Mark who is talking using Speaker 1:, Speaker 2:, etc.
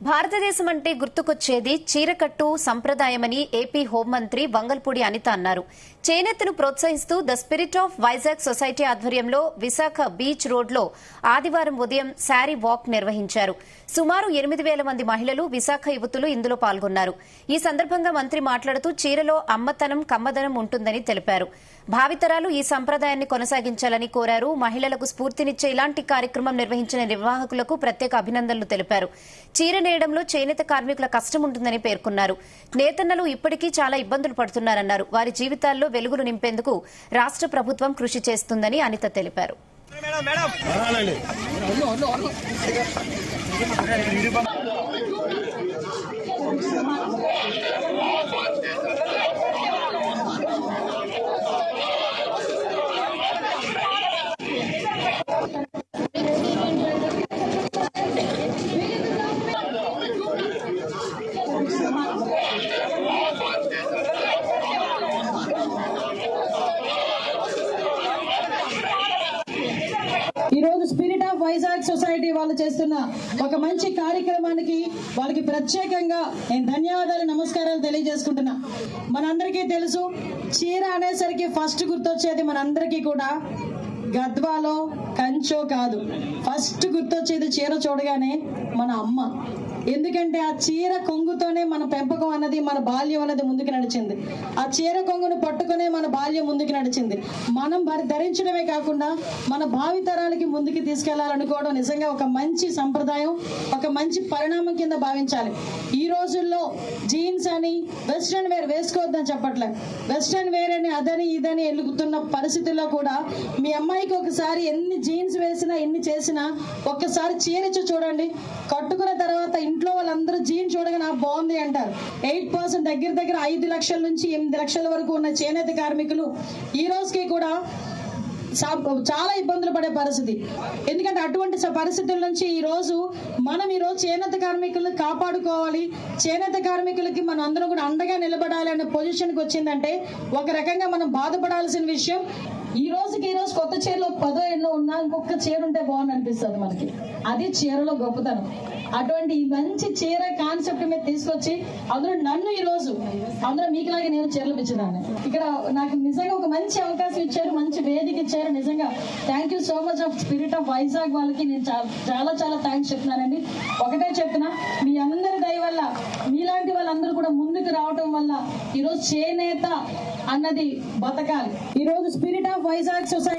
Speaker 1: భారతదేశం అంటే గుర్తుకొచ్చేది చీరకట్టు సంప్రదాయమని ఏపీ హోంమంత్రి వంగల్పూడి అనిత అన్నారు. చేనేతను ప్రోత్సహిస్తూ the spirit of Vizag society ఆధ్వర్యంలో విశాఖ బీచ్ రోడ్లో ఆదివారం ఉదయం శారీ వాక్ నిర్వహించారు. సుమారు 8,000 మంది మహిళలు, విశాఖ యువతులు ఇందులో పాల్గొన్నారు. ఈ సందర్భంగా మంత్రి మాట్లాడుతూ చీరలో అమ్మతనం, కమ్మదనం ఉంటుందని తెలిపారు. భావితరాలు ఈ సంప్రదాయాన్ని కొనసాగించాలని కోరారు. మహిళలకు స్ఫూర్తినిచ్చే ఇలాంటి కార్యక్రమం నిర్వహించిన నిర్వాహకులకు ప్రత్యేక అభినందనలు తెలిపారు. చీర నేయడంలో చేనేత కార్మికుల కష్టం ఉంటుందని పేర్కొన్నారు. నేతన్నలు ఇప్పటికీ చాలా ఇబ్బందులు పడుతున్నారన్నారు. వారి జీవితాల్లో వెలుగులు నింపేందుకు రాష్ట్ర ప్రభుత్వం కృషి చేస్తుందని అనిత తెలిపారు.
Speaker 2: ఈ రోజు స్పిరిట్ ఆఫ్ వైజాగ్ సొసైటీ వాళ్ళు చేస్తున్న ఒక మంచి కార్యక్రమానికి వాళ్ళకి ప్రత్యేకంగా నేను ధన్యవాదాలు, నమస్కారాలు తెలియజేసుకుంటున్నా. మనందరికీ తెలుసు, చీర అనేసరికి ఫస్ట్ గుర్తొచ్చేది మనందరికీ కూడా గద్వాలో కంచో కాదు. ఫస్ట్ గుర్తొచ్చేది చీర చూడగానే మన అమ్మ. ఎందుకంటే ఆ చీర కొంగుతోనే మన పెంపకం అన్నది, మన బాల్యం అన్నది ముందుకు నడిచింది. ఆ చీర కొంగును పట్టుకునే మన బాల్యం ముందుకు నడిచింది. మనం ధరించడమే కాకుండా మన భావితరాలకి ముందుకు తీసుకెళ్లాలనుకోవడం నిజంగా ఒక మంచి సంప్రదాయం, ఒక మంచి పరిణామం కింద భావించాలి. ఈ రోజుల్లో జీన్స్ అని వెస్ట్రన్ వేర్ వేసుకోవద్దని చెప్పట్లేదు. వెస్ట్రన్ వేర్ అని అదని ఇదని ఎలుగుతున్న పరిస్థితుల్లో కూడా మీ అమ్మాయికి ఒకసారి ఎన్ని జీన్స్ వేసినా, ఎన్ని చేసినా ఒక్కసారి చీరచ్చు చూడండి. కట్టుకున్న తర్వాత ఇంట్లో వాళ్ళందరూ జీన్స్ చూడగానే బాగుంది అంటారు. 8% దగ్గర 5 లక్షల నుంచి 8 లక్షల వరకు ఉన్న చేనేత కార్మికులు ఈ రోజుకి కూడా చాలా ఇబ్బందులు పడే పరిస్థితి. ఎందుకంటే అటువంటి పరిస్థితుల నుంచి ఈ రోజు చేనేత కార్మికులను కాపాడుకోవాలి, చేనేత కార్మికులకి మనం అందరం కూడా అండగా నిలబడాలి అనే పొజిషన్కి వచ్చిందంటే ఒక రకంగా మనం బాధపడాల్సిన విషయం. ఈ రోజు కొత్త చీరలో 10 ఎన్నో ఉన్నా ఇంకొక చీర ఉంటే బాగుంది అనిపిస్తుంది మనకి. అది చీరలో గొప్పతనం. అటువంటి మంచి చీర కాన్సెప్ట్ మీద తీసుకొచ్చి అందులో నన్ను ఈ రోజు అందులో మీకులాగే నేను చీరలు పిచ్చిదాన్ని. ఇక్కడ నాకు నిజంగా ఒక మంచి అవకాశం ఇచ్చారు, మంచి వేదిక ఇచ్చారు. నిజంగా thank you so much of spirit of Vizag వాళ్ళకి నేను చాలా థ్యాంక్స్ చెప్తున్నానండి. ఒకటే చెప్తున్నా, మీ అందరి దయ వల్ల, మీలాంటి వాళ్ళందరూ కూడా ముందుకు రావడం వల్ల ఈరోజు చేనేత అన్నది బతకాలి. ఈరోజు స్పిరిట్ ఆఫ్ వైజాగ్ సొసైటీ